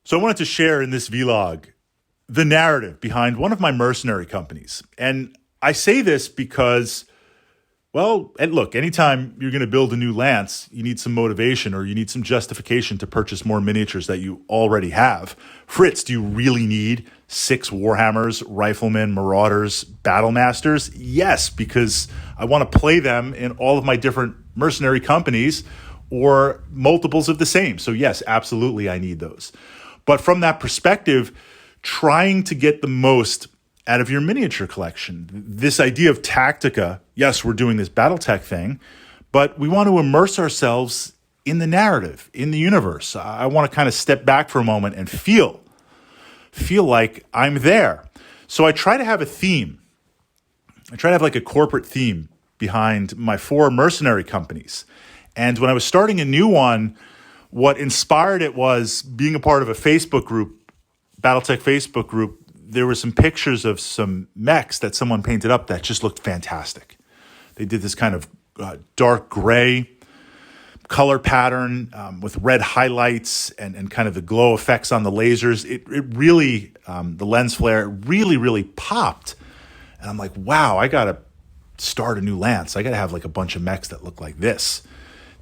So I wanted to share in this vlog the narrative behind one of my mercenary companies. And I say this because, well, and look, anytime you're going to build a new lance, you need some motivation or you need some justification to purchase more miniatures that you already have. Fritz, do you really need 6 Warhammers, Riflemen, Marauders, Battle Masters? Yes, because I want to play them in all of my different mercenary companies or multiples of the same. So yes, absolutely, I need those. But from that perspective, trying to get the most out of your miniature collection, this idea of Tactica, yes, we're doing this Battletech thing, but we want to immerse ourselves in the narrative, in the universe. I want to kind of step back for a moment and feel like I'm there. So I try to have a theme. I try to have like a corporate theme behind my 4 mercenary companies. And when I was starting a new one, what inspired it was being a part of a Facebook group, Battletech Facebook group. There were some pictures of some mechs that someone painted up that just looked fantastic. They did this kind of dark gray color pattern with red highlights and kind of the glow effects on the lasers. It really, the lens flare, really popped. And I'm like, wow, I got to start a new lance. I got to have like a bunch of mechs that look like this.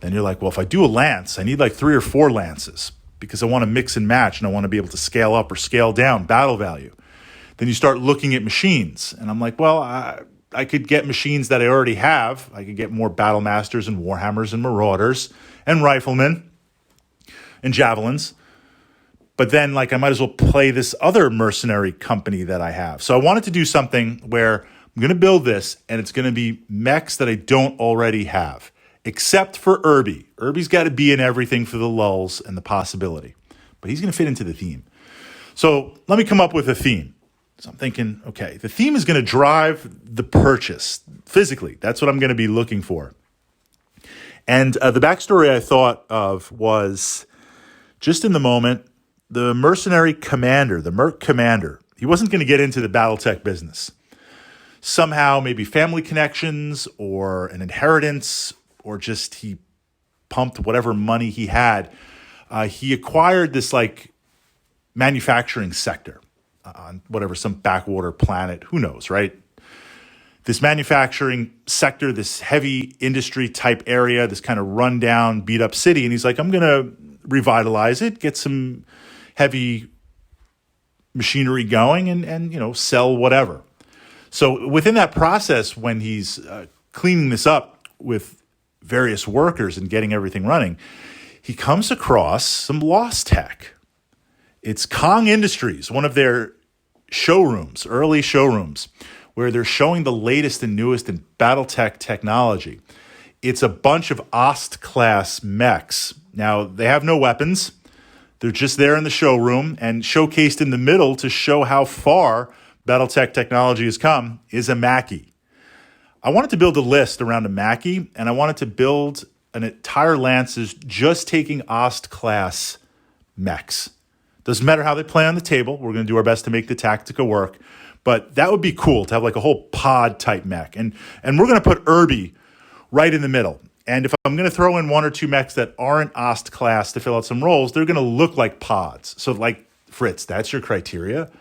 Then you're like, well, if I do a lance, I need like 3 or 4 lances because I want to mix and match and I want to be able to scale up or scale down battle value. Then you start looking at machines. And I'm like, well, I could get machines that I already have. I could get more Battle Masters and Warhammers and Marauders and Riflemen and Javelins. But then like I might as well play this other mercenary company that I have. So I wanted to do something where I'm going to build this and it's going to be mechs that I don't already have. Except for Irby. Irby's got to be in everything for the lulls and the possibility. But he's going to fit into the theme. So let me come up with a theme. So I'm thinking, okay, the theme is going to drive the purchase physically. That's what I'm going to be looking for. And the backstory I thought of was just in the moment, the mercenary commander, the Merc commander, he wasn't going to get into the Battletech business. Somehow, maybe family connections or an inheritance or just he pumped whatever money he had. He acquired this like manufacturing sector on whatever, some backwater planet, who knows, right? This manufacturing sector, this heavy industry type area, this kind of rundown, beat up city. And he's like, I'm going to revitalize it, get some heavy machinery going and sell whatever. So within that process, when he's cleaning this up with various workers and getting everything running, he comes across some lost tech. It's Kong Industries, one of their showrooms, early showrooms, where they're showing the latest and newest in Battletech technology. It's a bunch of Ost-class mechs. Now, they have no weapons. They're just there in the showroom, and showcased in the middle to show how far Battletech technology has come is a Mackie. I wanted to build a list around a Mackie, and I wanted to build an entire Lances just taking Ost-class mechs. Doesn't matter how they play on the table. We're going to do our best to make the Tactica work. But that would be cool to have like a whole pod-type mech. And we're going to put Irby right in the middle. And if I'm going to throw in 1 or 2 mechs that aren't Ost-class to fill out some roles, they're going to look like pods. So like, Fritz, that's your criteria?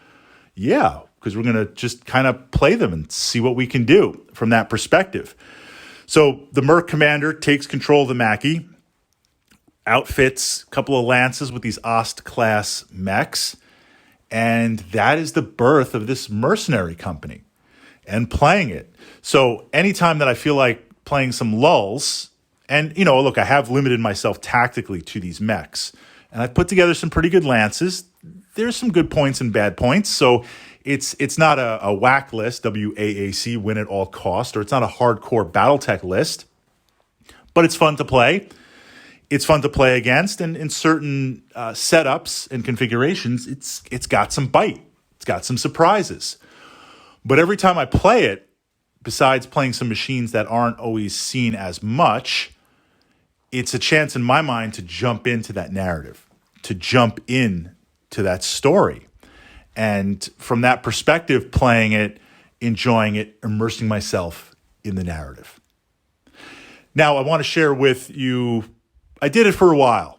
Yeah, because we're going to just kind of play them and see what we can do from that perspective. So the Merc commander takes control of the Mackie, outfits a couple of lances with these Ost-class mechs, and that is the birth of this mercenary company and playing it. So anytime that I feel like playing some lulls, and, look, I have limited myself tactically to these mechs, and I've put together some pretty good lances. There's some good points and bad points, so it's not a whack list, WAAC, win at all cost, or it's not a hardcore Battletech list, but it's fun to play. It's fun to play against, and in certain setups and configurations, it's got some bite. It's got some surprises. But every time I play it, besides playing some machines that aren't always seen as much, it's a chance in my mind to jump into that narrative, to jump in to that story. And from that perspective, playing it, enjoying it, immersing myself in the narrative. Now, I want to share with you, I did it for a while,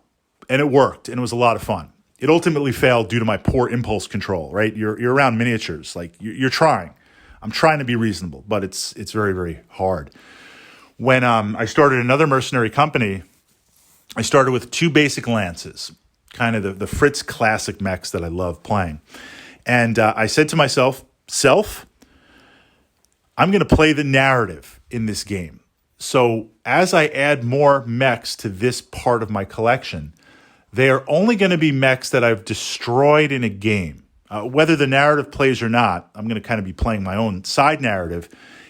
and it worked, and it was a lot of fun. it ultimately failed due to my poor impulse control, right? You're around miniatures. Like, you're trying. I'm trying to be reasonable, but it's very, very hard. When I started another mercenary company, I started with 2 basic lances, kind of the Fritz classic mechs that I love playing. And I said to myself, I'm going to play the narrative in this game. So as I add more mechs to this part of my collection, they are only going to be mechs that I've destroyed in a game. Whether the narrative plays or not, I'm going to kind of be playing my own side narrative,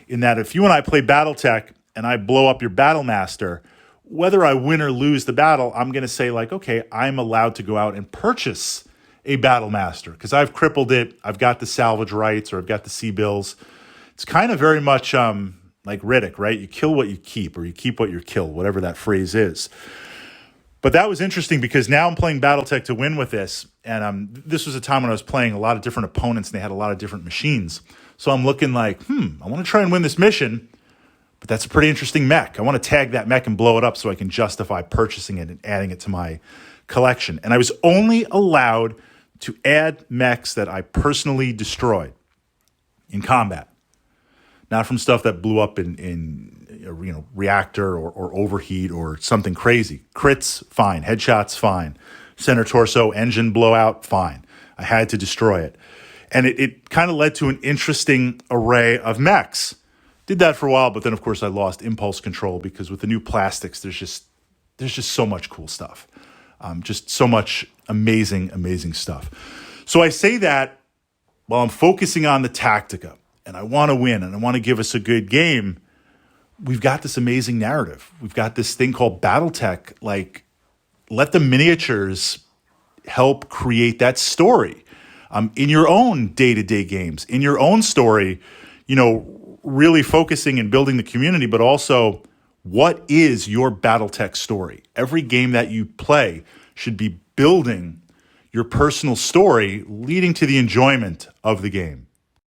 in that if you and I play Battletech and I blow up your Battle Master, whether I win or lose the battle, I'm going to say, like, okay, I'm allowed to go out and purchase a Battle Master because I've crippled it. I've got the salvage rights, or I've got the C-bills. It's kind of very much like Riddick, right? You kill what you keep, or you keep what you kill, whatever that phrase is. But that was interesting because now I'm playing Battletech to win with this. And this was a time when I was playing a lot of different opponents and they had a lot of different machines. So I'm looking like, I want to try and win this mission, but that's a pretty interesting mech. I want to tag that mech and blow it up so I can justify purchasing it and adding it to my collection. And I was only allowed to add mechs that I personally destroyed in combat. Not from stuff that blew up in reactor or overheat or something crazy. Crits, fine. Headshots, fine. Center torso, engine blowout, fine. I had to destroy it. And it kind of led to an interesting array of mechs. Did that for a while, but then, of course, I lost impulse control because with the new plastics, there's just so much cool stuff. Just so much amazing stuff. So I say that while I'm focusing on the Tactica, and I want to win, and I want to give us a good game. We've got this amazing narrative. We've got this thing called Battletech. Like, let the miniatures help create that story in your own day-to-day games, in your own story, really focusing and building the community, but also, what is your Battletech story? Every game that you play should be building your personal story, leading to the enjoyment of the game.